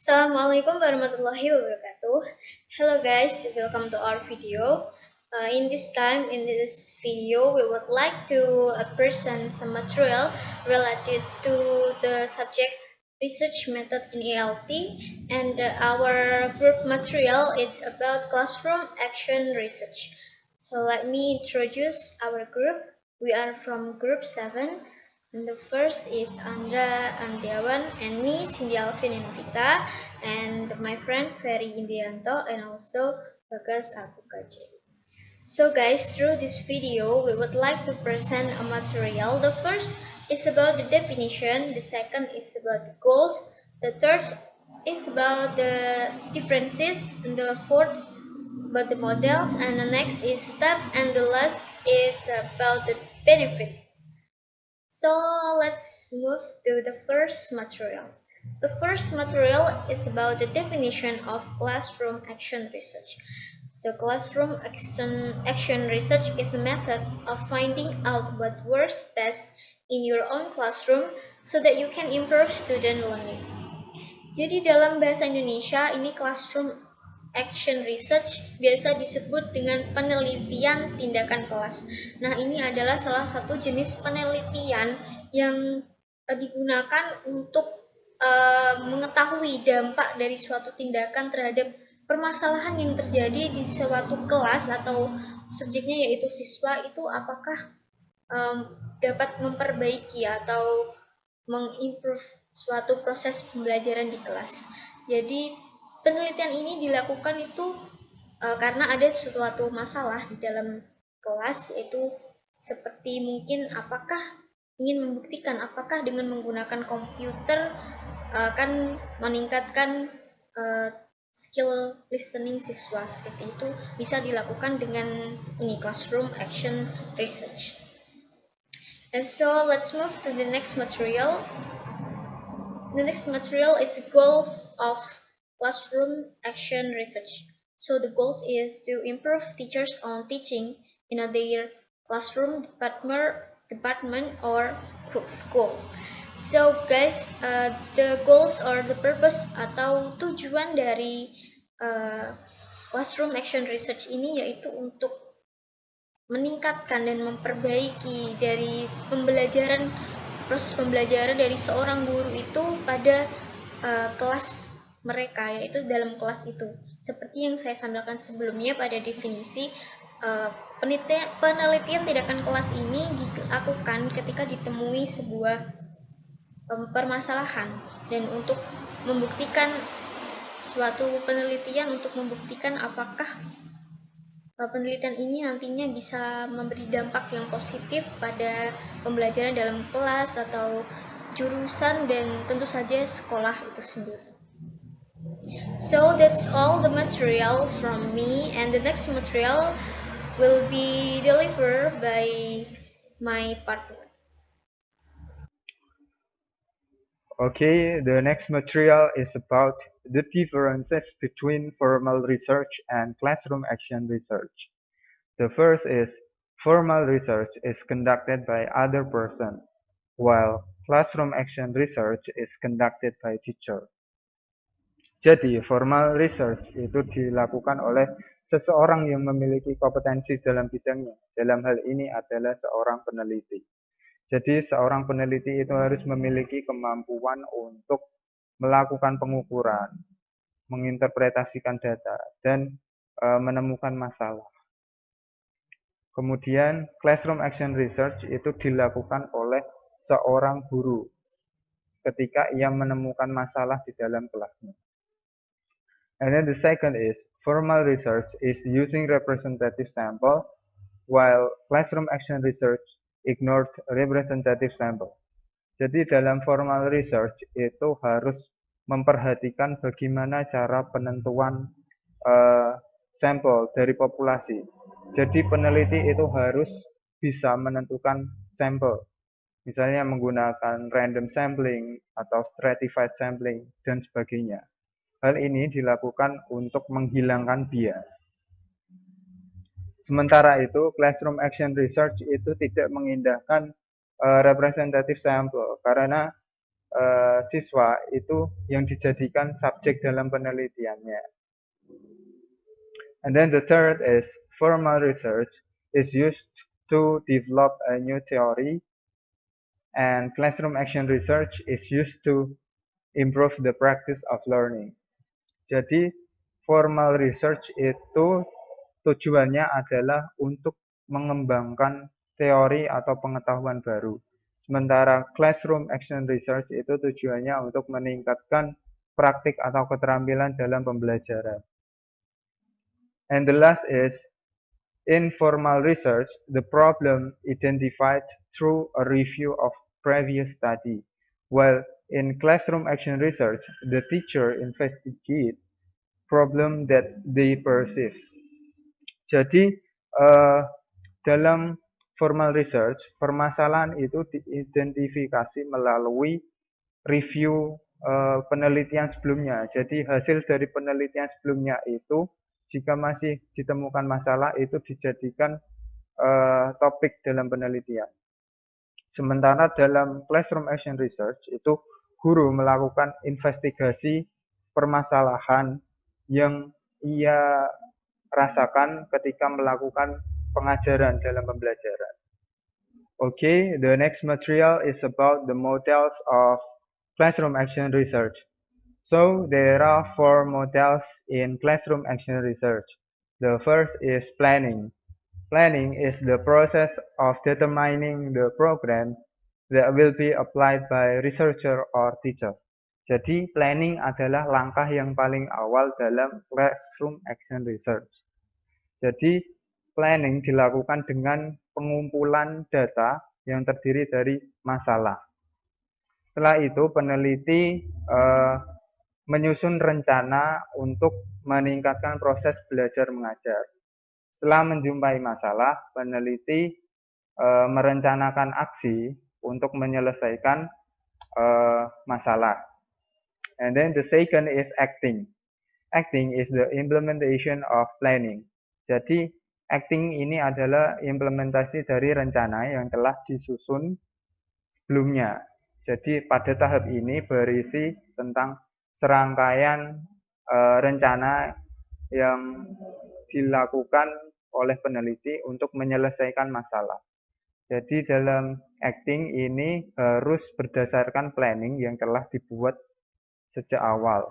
Assalamualaikum warahmatullahi wabarakatuh. Hello guys, welcome to our video. In this video, we would like to present some material related to the subject research method in ELT, and our group material is about classroom action research. So let me introduce our group. We are from group 7. And the first is Andra Andiawan and me, Cindy Alvin Invita, and my friend Ferry Indianto, and also Bagas Abukaji. So guys, through this video, we would like to present a material. The first is about the definition, the second is about the goals, the third is about the differences, and the fourth about the models, and the next is step, and the last is about the benefit. So let's move to the first material. The first material is about the definition of classroom action research. So classroom action research is a method of finding out what works best in your own classroom so that you can improve student learning. Jadi dalam bahasa Indonesia ini classroom action research biasa disebut dengan penelitian tindakan kelas. Nah, ini adalah salah satu jenis penelitian yang digunakan untuk mengetahui dampak dari suatu tindakan terhadap permasalahan yang terjadi di suatu kelas atau subjeknya yaitu siswa itu apakah dapat memperbaiki atau mengimprove suatu proses pembelajaran di kelas. Jadi penelitian ini dilakukan itu karena ada suatu masalah di dalam kelas, yaitu seperti mungkin apakah ingin membuktikan apakah dengan menggunakan komputer akan meningkatkan skill listening siswa. Seperti itu bisa dilakukan dengan ini classroom action research. And so let's move to the next material. The next material is goals of classroom action research. So the goals is to improve teachers on teaching in their classroom department or school. So guys, the goals or the purpose atau tujuan dari classroom action research ini yaitu untuk meningkatkan dan memperbaiki dari proses pembelajaran dari seorang guru itu pada kelas mereka, yaitu dalam kelas itu. Seperti yang saya sampaikan sebelumnya pada definisi, penelitian tindakan kelas ini dilakukan ketika ditemui sebuah permasalahan, dan untuk membuktikan suatu penelitian untuk membuktikan apakah penelitian ini nantinya bisa memberi dampak yang positif pada pembelajaran dalam kelas atau jurusan dan tentu saja sekolah itu sendiri. So that's all the material from me, and the next material will be delivered by my partner. Okay, the next material is about the differences between formal research and classroom action research. The first is formal research is conducted by other person, while classroom action research is conducted by teacher. Jadi, formal research itu dilakukan oleh seseorang yang memiliki kompetensi dalam bidangnya. Dalam hal ini adalah seorang peneliti. Jadi seorang peneliti itu harus memiliki kemampuan untuk melakukan pengukuran, menginterpretasikan data, dan menemukan masalah. Kemudian classroom action research itu dilakukan oleh seorang guru ketika ia menemukan masalah di dalam kelasnya. And then the second is formal research is using representative sample, while classroom action research ignored representative sample. Jadi dalam formal research itu harus memperhatikan bagaimana cara penentuan sampel dari populasi. Jadi peneliti itu harus bisa menentukan sampel, misalnya menggunakan random sampling atau stratified sampling dan sebagainya. Hal ini dilakukan untuk menghilangkan bias. Sementara itu, classroom action research itu tidak mengindahkan representative sample karena siswa itu yang dijadikan subjek dalam penelitiannya. And then the third is formal research is used to develop a new theory, and classroom action research is used to improve the practice of learning. Jadi formal research itu tujuannya adalah untuk mengembangkan teori atau pengetahuan baru. Sementara classroom action research itu tujuannya untuk meningkatkan praktik atau keterampilan dalam pembelajaran. And the last is informal research, the problem identified through a review of previous study. While in classroom action research, the teacher investigate problem that they perceive. Jadi dalam formal research, permasalahan itu diidentifikasi melalui review penelitian sebelumnya. Jadi hasil dari penelitian sebelumnya itu jika masih ditemukan masalah itu dijadikan topik dalam penelitian. Sementara dalam classroom action research itu guru melakukan investigasi permasalahan yang ia rasakan ketika melakukan pengajaran dalam pembelajaran. Okay, the next material is about the models of classroom action research. So there are 4 models in classroom action research. The first is planning. Planning is the process of determining the program that will be applied by researcher or teacher. Jadi planning adalah langkah yang paling awal dalam classroom action research. Jadi planning dilakukan dengan pengumpulan data yang terdiri dari masalah. Setelah itu peneliti menyusun rencana untuk meningkatkan proses belajar mengajar. Setelah menjumpai masalah, peneliti merencanakan aksi untuk menyelesaikan masalah. And then the second is acting. Acting is the implementation of planning. Jadi acting ini adalah implementasi dari rencana yang telah disusun sebelumnya. Jadi pada tahap ini berisi tentang serangkaian rencana yang dilakukan oleh peneliti untuk menyelesaikan masalah. Jadi dalam acting ini harus berdasarkan planning yang telah dibuat sejak awal.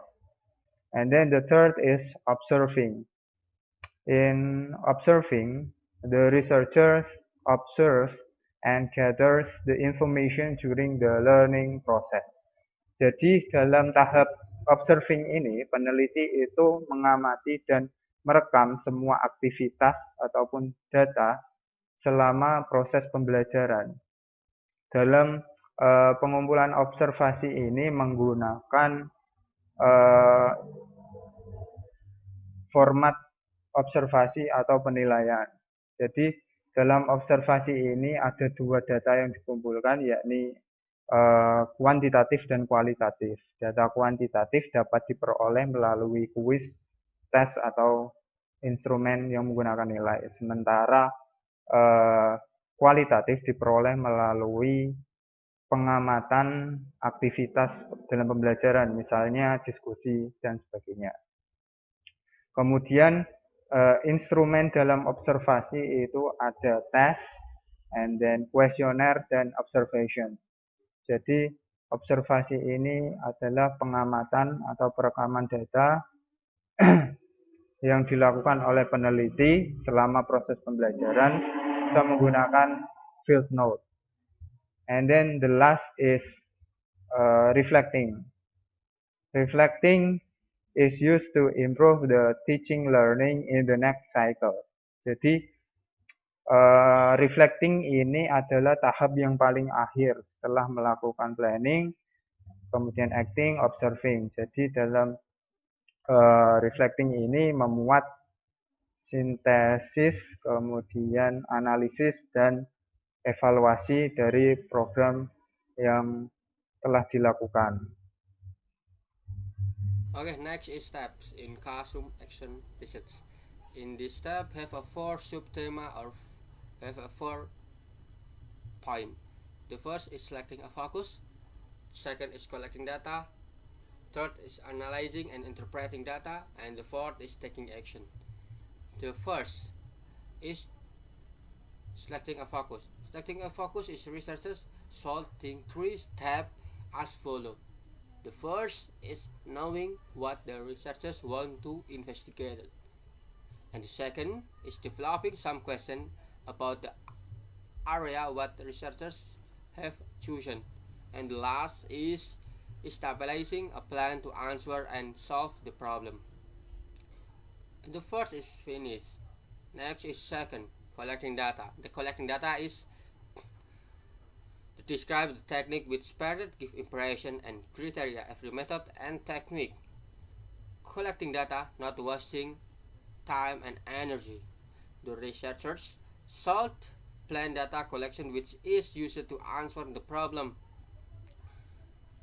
And then the third is observing. In observing, the researchers observes and gathers the information during the learning process. Jadi dalam tahap observing ini, peneliti itu mengamati dan merekam semua aktivitas ataupun data selama proses pembelajaran. Dalam pengumpulan observasi ini menggunakan format observasi atau penilaian. Jadi dalam observasi ini ada 2 data yang dikumpulkan, yakni kuantitatif dan kualitatif. Data kuantitatif dapat diperoleh melalui kuis, tes, atau instrumen yang menggunakan nilai. Sementara kualitatif diperoleh melalui pengamatan aktivitas dalam pembelajaran, misalnya diskusi dan sebagainya. Kemudian instrumen dalam observasi itu ada tes, and then kuesioner dan observation. Jadi observasi ini adalah pengamatan atau perekaman data yang dilakukan oleh peneliti selama proses pembelajaran bisa menggunakan field note. And then the last is reflecting. Reflecting is used to improve the teaching learning in the next cycle. Jadi reflecting ini adalah tahap yang paling akhir setelah melakukan planning, kemudian acting, observing. Jadi dalam reflecting ini memuat sintesis, kemudian analisis dan evaluasi dari program yang telah dilakukan. Okay, next is steps in classroom action research. In this step, have a 4 sub-thema or have a 4 point. The first is selecting a focus. second is collecting data, third is analyzing and interpreting data, and the fourth is taking action. The first is selecting a focus. Selecting a focus is researchers solving three steps as follows. The first is knowing what the researchers want to investigate. And the second is developing some question about the area what the researchers have chosen. And the last is stabilizing a plan to answer and solve the problem. And the first is finished. Next is second, collecting data. The collecting data is to describe the technique which spread, give impression and criteria every method and technique. Collecting data, not wasting time and energy. The researchers solved plan data collection which is used to answer the problem.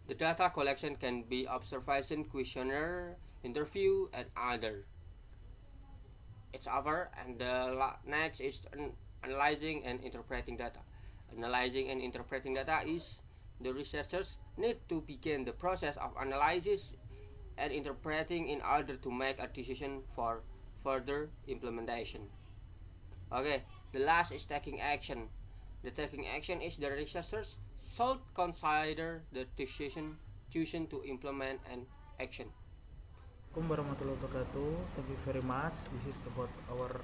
The data collection can be observation, questionnaire, interview, and other. It's over, and the next is analyzing and interpreting data. Analyzing and interpreting data is the researchers need to begin the process of analysis and interpreting in order to make a decision for further implementation. Okay, the last is taking action. The taking action is the researchers should consider the decision chosen to implement an action. Assalamualaikum warahmatullahi wabarakatuh. Thank you very much. This is about our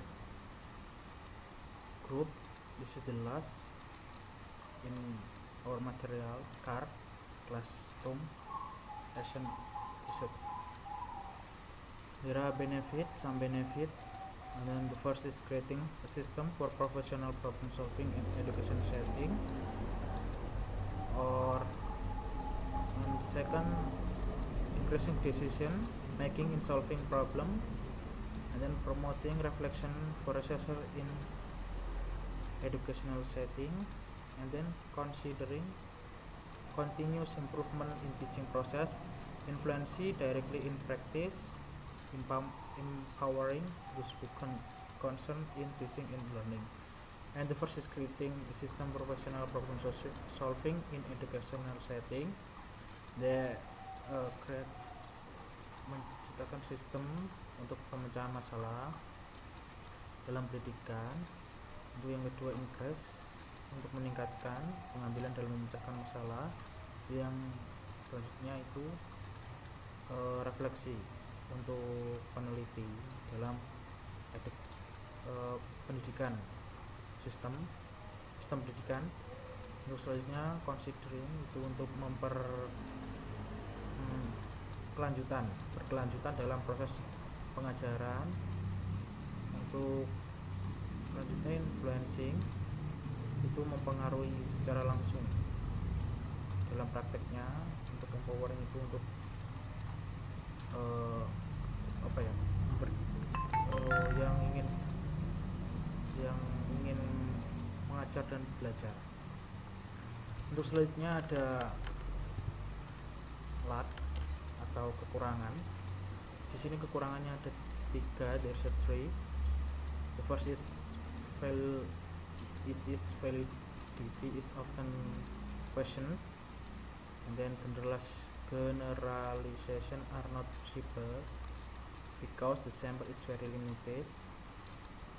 group. This is the last in our material CAR classroom action research. There are some benefit, and then the first is creating a system for professional problem solving in education setting, or and second, increasing decision making in solving problem, and then promoting reflection for researcher in educational setting, and then considering continuous improvement in teaching process, influency directly in practice, empowering those who concern in teaching and learning. And the first is creating a system professional problem solving in educational setting. They menciptakan sistem untuk pemecahan masalah dalam pendidikan. Untuk yang kedua, increase untuk meningkatkan pengambilan dalam memecahkan masalah. Yang selanjutnya itu refleksi untuk peneliti dalam pendidikan, sistem pendidikan. Untuk selanjutnya considering itu untuk berkelanjutan dalam proses pengajaran. Untuk selanjutnya influencing itu mempengaruhi secara langsung dalam prakteknya. Untuk empowering itu untuk yang ingin mengajar dan belajar. Untuk selanjutnya ada lack atau kekurangan. Di sini kekurangannya ada 3, there's a 3. The first is validity is often questioned, and then generalization are not possible because the sample is very limited.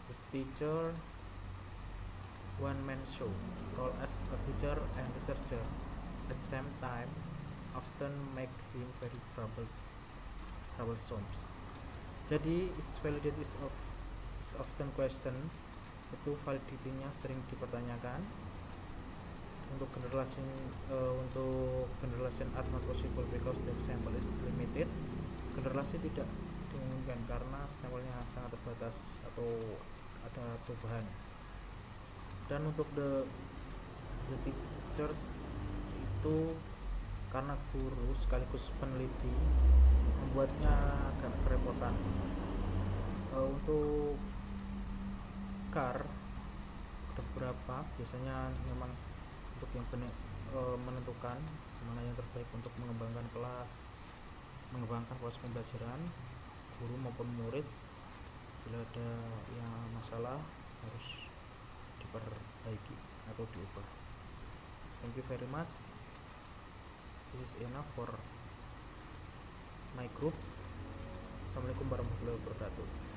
The teacher one-man show, role as a teacher and researcher at the same time, often make him very troublesome. Jadi validity is often question, itu validity-nya sering dipertanyakan. Untuk generation are not possible because the sample is limited. Generasi tidak dimungkinkan karena sampelnya sangat terbatas atau ada perubahan. Dan untuk the teachers itu karena guru sekaligus peneliti membuatnya agak kerepotan. Untuk CAR ada beberapa, biasanya memang untuk yang menentukan mana yang terbaik untuk mengembangkan proses pembelajaran guru maupun murid. Bila ada yang masalah harus diperbaiki atau diubah. Thank you very much. this is enough for my group. Assalamualaikum warahmatullahi wabarakatuh.